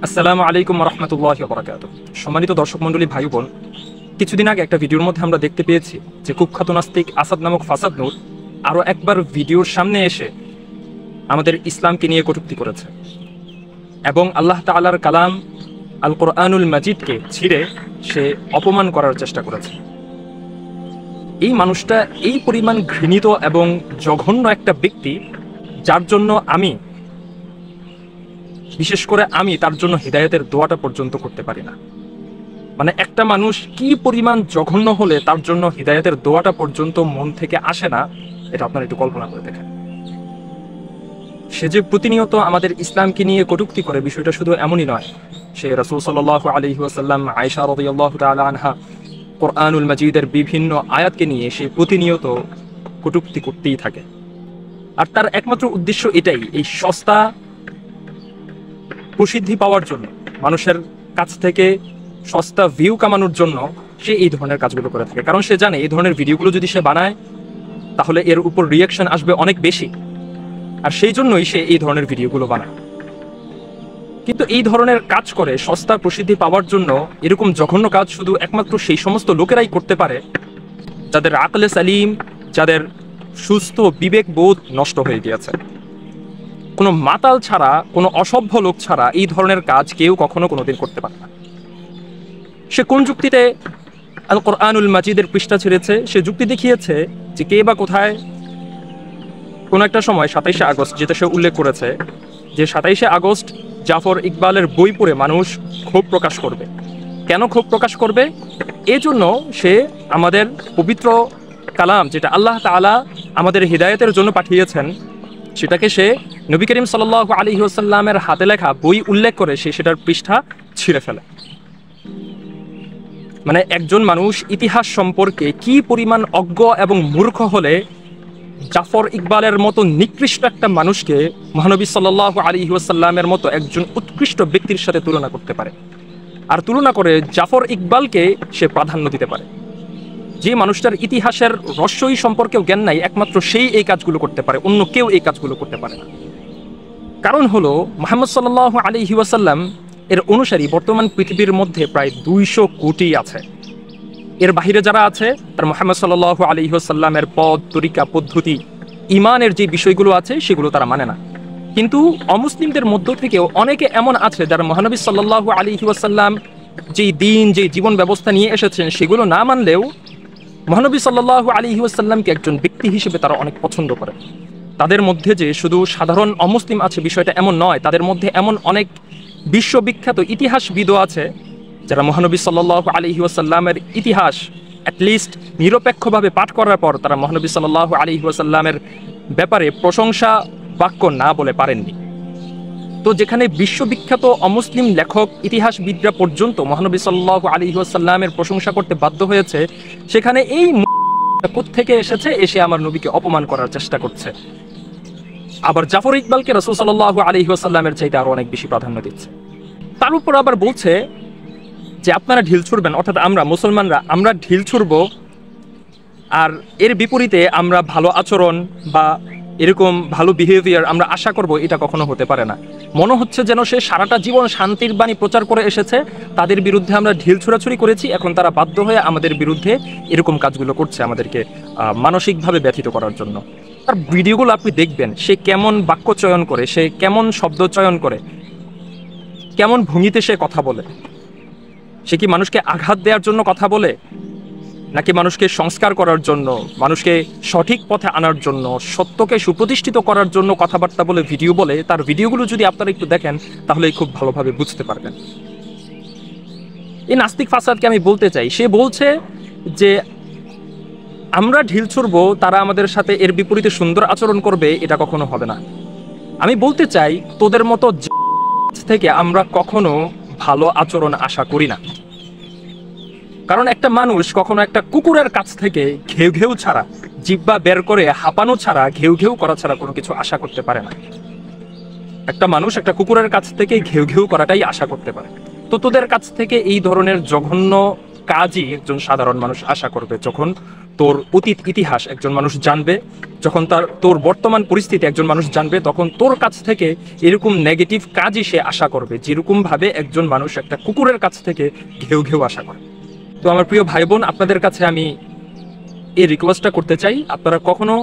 আসসালামু আলাইকুম রহমতুল্লাহি ওয়া বারাকাতুহু। সম্মানিত দর্শক মণ্ডলী, ভাই বোন, কিছুদিন আগে একটা ভিডিওর মধ্যে আমরা দেখতে পেয়েছি যে কুখ্যাত নাস্তিক আসাদ নামক ফাসাদ নূর আরও একবার ভিডিওর সামনে এসে আমাদের ইসলামকে নিয়ে কটূক্তি করেছে এবং আল্লাহ তাআলার কালাম আল কোরআনুল মাজিদকে ছিঁড়ে সে অপমান করার চেষ্টা করেছে। এই মানুষটা এই পরিমাণ ঘৃণিত এবং জঘন্য একটা ব্যক্তি, যার জন্য বিশেষ করে আমি তার জন্য হিদায়াতের দোয়াটা পর্যন্ত করতে পারি না। মানে একটা মানুষ কি পরিমাণ জঘন্য হলে তার জন্য হিদায়াতের দোয়াটা পর্যন্ত মন থেকে আসে না, এটা আপনারা একটু কল্পনা করে দেখেন। সে যে প্রতিনিয়ত আমাদের ইসলামকে নিয়ে কটূক্তি করে, বিষয়টা শুধু এমনই নয়, সে রাসূল সাল্লাল্লাহু আলাইহি ওয়াসাল্লাম, আয়েশা রাদিয়াল্লাহু তাআলা আনহা, কোরআনুল মাজিদের বিভিন্ন আয়াতকে নিয়ে সে প্রতিনিয়ত কটূক্তি করতেই থাকে। আর তার একমাত্র উদ্দেশ্য এটাই, এই সস্তা প্রসিদ্ধি পাওয়ার জন্য, মানুষের কাছ থেকে সস্তা ভিউ কামানোর জন্য সে এই ধরনের কাজগুলো করে থাকে। কারণ সে জানে এই ধরনের ভিডিওগুলো যদি সে বানায় তাহলে এর উপর রিয়াকশন আসবে অনেক বেশি, আর সেই জন্যই সে এই ধরনের ভিডিওগুলো বানায়। কিন্তু এই ধরনের কাজ করে সস্তা প্রসিদ্ধি পাওয়ার জন্য এরকম জঘন্য কাজ শুধু একমাত্র সেই সমস্ত লোকেরাই করতে পারে যাদের আকলে সালিম, যাদের সুস্থ বিবেক বোধ নষ্ট হয়ে গিয়েছে। কোনো মাতাল ছাড়া, কোনো অসভ্য লোক ছাড়া এই ধরনের কাজ কেউ কখনো কোনোদিন করতে পারে না। সে কোন যুক্তিতে আল কোরআনুল মাজিদের পৃষ্ঠা ছেড়েছে? সে যুক্তি দেখিয়েছে যে কে বা কোথায় কোনো একটা সময় 27শে আগস্ট, যেটা সে উল্লেখ করেছে যে 27শে আগস্ট জাফর ইকবালের বই পড়ে মানুষ ক্ষোভ প্রকাশ করবে। কেন ক্ষোভ প্রকাশ করবে? এজন্য সে আমাদের পবিত্র কালাম, যেটা আল্লাহ তাআলা আমাদের হিদায়াতের জন্য পাঠিয়েছেন, সেটাকে সে নবী করিম সাল্লাল্লাহু আলাইহি ওয়াসাল্লামের হাতে লেখা বই উল্লেখ করে সে সেটার পৃষ্ঠা ছিঁড়ে ফেলে। মানে একজন মানুষ ইতিহাস সম্পর্কে কি পরিমাণ অজ্ঞ এবং মূর্খ হলে জাফর ইকবালের মতো নিকৃষ্ট একটা মানুষকে মহানবী সাল্লাল্লাহু আলাইহি ওয়াসাল্লামের মতো একজন উৎকৃষ্ট ব্যক্তির সাথে তুলনা করতে পারে, আর তুলনা করে জাফর ইকবালকে সে প্রাধান্য দিতে পারে। যে মানুষটার ইতিহাসের রহস্যই সম্পর্কেও জ্ঞান নাই, একমাত্র সেই এই কাজগুলো করতে পারে, অন্য কেউ এই কাজগুলো করতে পারে না। কারণ হলো মুহাম্মদ সাল্লাল্লাহু আলাইহি ওয়াসাল্লাম এর অনুসারী বর্তমান পৃথিবীর মধ্যে প্রায় 200 কোটি আছে। এর বাহিরে যারা আছে তার মুহাম্মদ সাল্লাল্লাহু আলাইহি ওয়াসাল্লামের পদ, তরিকা, পদ্ধতি, ইমানের যে বিষয়গুলো আছে সেগুলো তারা মানে না। কিন্তু অমুসলিমদের মধ্য থেকেও অনেকে এমন আছে যারা মহানবী সাল্লাল্লাহু আলাইহি ওয়াসাল্লাম যেই দিন, যে জীবন ব্যবস্থা নিয়ে এসেছেন সেগুলো না মানলেও মহানবী সাল্লাল্লাহু আলাইহি ওয়াসাল্লামকে একজন ব্যক্তি হিসেবে তারা অনেক পছন্দ করে। তাদের মধ্যে যে শুধু সাধারণ অমুসলিম আছে বিষয়টা এমন নয়, তাদের মধ্যে এমন অনেক বিশ্ববিখ্যাত ইতিহাসবিদও আছে যারা মহানবী সাল্লাল্লাহু আলাইহি ওয়াসাল্লামের ইতিহাস অ্যাটলিস্ট নিরপেক্ষভাবে পাঠ করার পর তারা মহানবী সাল্লাল্লাহু আলাইহি ওয়াসাল্লামের ব্যাপারে প্রশংসা বাক্য না বলে পারেননি। তো যেখানে বিশ্ববিখ্যাত অমুসলিম লেখক, ইতিহাসবিদরা পর্যন্ত মহানবী সাল্লাল্লাহু আলাইহি ওয়াসাল্লামের প্রশংসা করতে বাধ্য হয়েছে, সেখানে এই কোত্থেকে এসেছে, এসে আমার নবীকে অপমান করার চেষ্টা করছে। আবার জাফর ইকবালকে রাসূল সাল্লাল্লাহু আলাইহি ওয়াসাল্লামের চাইতে আরো অনেক বেশি প্রাধান্য দিচ্ছে। তার উপর আবার বলছে যে আপনারা ঢিল ছুড়বেন, অর্থাৎ আমরা মুসলমানরা আমরা ঢিল ছুড়ব, আর এর বিপরীতে আমরা ভালো আচরণ বা এরকম ভালো বিহেভিয়ার আমরা আশা করব, এটা কখনো হতে পারে না। মনে হচ্ছে যেন সে সারাটা জীবন শান্তির বাণী প্রচার করে এসেছে, তাদের বিরুদ্ধে আমরা ঢিল ছোড়াছুড়ি করেছি, এখন তারা বাধ্য হয়ে আমাদের বিরুদ্ধে এরকম কাজগুলো করছে আমাদেরকে মানসিকভাবে ব্যথিত করার জন্য। তার ভিডিওগুলো আপনি দেখবেন, সে কেমন বাক্য চয়ন করে, সে কেমন শব্দ চয়ন করে, কেমন ভঙ্গিতে সে কথা বলে। সে কি মানুষকে আঘাত দেওয়ার জন্য কথা বলে, নাকি মানুষকে সংস্কার করার জন্য, মানুষকে সঠিক পথে আনার জন্য, সত্যকে সুপ্রতিষ্ঠিত করার জন্য কথাবার্তা বলে, ভিডিও বলে? তার ভিডিওগুলো যদি আপনারা একটু দেখেন তাহলেই খুব ভালোভাবে বুঝতে পারবেন। এই নাস্তিক ফাসাদকে আমি বলতে চাই, সে বলছে যে আমরা ঢিল ছুড়বো, তারা আমাদের সাথে এর বিপরীতে সুন্দর আচরণ করবে, এটা কখনো হবে না। আমি বলতে চাই তোদের মতো থেকে আমরা কখনো ভালো আচরণ আশা করি না। কারণ একটা মানুষ কখনো একটা কুকুরের কাছ থেকে ঘেউ ঘেউ ছাড়া, জিহ্বা বের করে হাঁপানো ছাড়া, ঘেউ ঘেউ করা ছাড়া কোনো কিছু আশা করতে পারে না। একটা মানুষ একটা কুকুরের কাছ থেকে ঘেউ ঘেউ করাটাই আশা করতে পারে। তো তোদের কাছ থেকে এই ধরনের জঘন্য কাজই একজন সাধারণ মানুষ আশা করবে, যখন তোর অতীত ইতিহাস একজন মানুষ জানবে, যখন তোর বর্তমান পরিস্থিতি একজন মানুষ জানবে, তখন তোর কাছ থেকে এরকম নেগেটিভ কাজই সে আশা করবে, যেরকম ভাবে একজন মানুষ একটা কুকুরের কাছ থেকে ঘেউ ঘেউ আশা করে। তো আমার প্রিয় ভাই বোন, আপনাদের কাছে আমি এই রিকোয়েস্টটা করতে চাই, আপনারা কখনো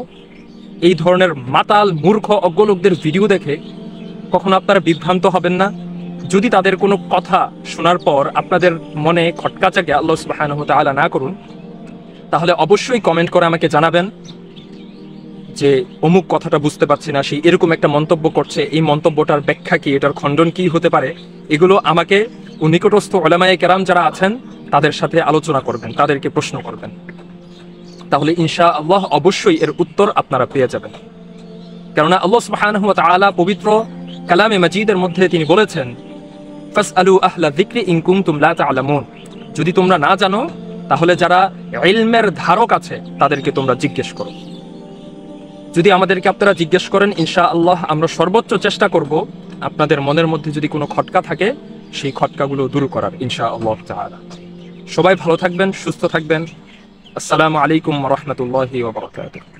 এই ধরনের মাতাল মূর্খ অজ্ঞ লোকদের ভিডিও দেখে কখনো আপনারা বিভ্রান্ত হবেন না। যদি তাদের কোনো কথা শোনার পর আপনাদের মনে খটকা জাগে, আল্লাহ সুবহানাহু ওয়া তাআলা না করুন, তাহলে অবশ্যই কমেন্ট করে আমাকে জানাবেন যে অমুক কথাটা বুঝতে পারছি না, সেই এরকম একটা মন্তব্য করছে, এই মন্তব্যটার ব্যাখ্যা কি, এটার খণ্ডন কি হতে পারে। এগুলো আমাকে নিকটস্থ উলামায়ে কেরাম যারা আছেন তাদের সাথে আলোচনা করবেন, তাদেরকে প্রশ্ন করবেন, তাহলে ইনশাআল্লাহ অবশ্যই এর উত্তর আপনারা পেয়ে যাবেন। কেননা আল্লাহ সুবহানাহু ওয়া তাআলা পবিত্র কালামে মাজিদের মধ্যে তিনি বলেছেন, ফাসআলু আহলা যিকরি ইন কুনতুম লা তা'লামুন, যদি তোমরা না জানো তাহলে যারা ইলমের ধারক আছে তাদেরকে তোমরা জিজ্ঞেস করো। যদি আমাদেরকে আপনারা জিজ্ঞেস করেন, ইনশাআল্লাহ আমরা সর্বোচ্চ চেষ্টা করব আপনাদের মনের মধ্যে যদি কোনো খটকা থাকে সেই খটকাগুলো দূর করার, ইনশাআল্লাহ তাআলা। সবাই ভালো থাকবেন, সুস্থ থাকবেন। আসসালামু আলাইকুম ওয়া রাহমাতুল্লাহি ওয়া বারাকাতুহু।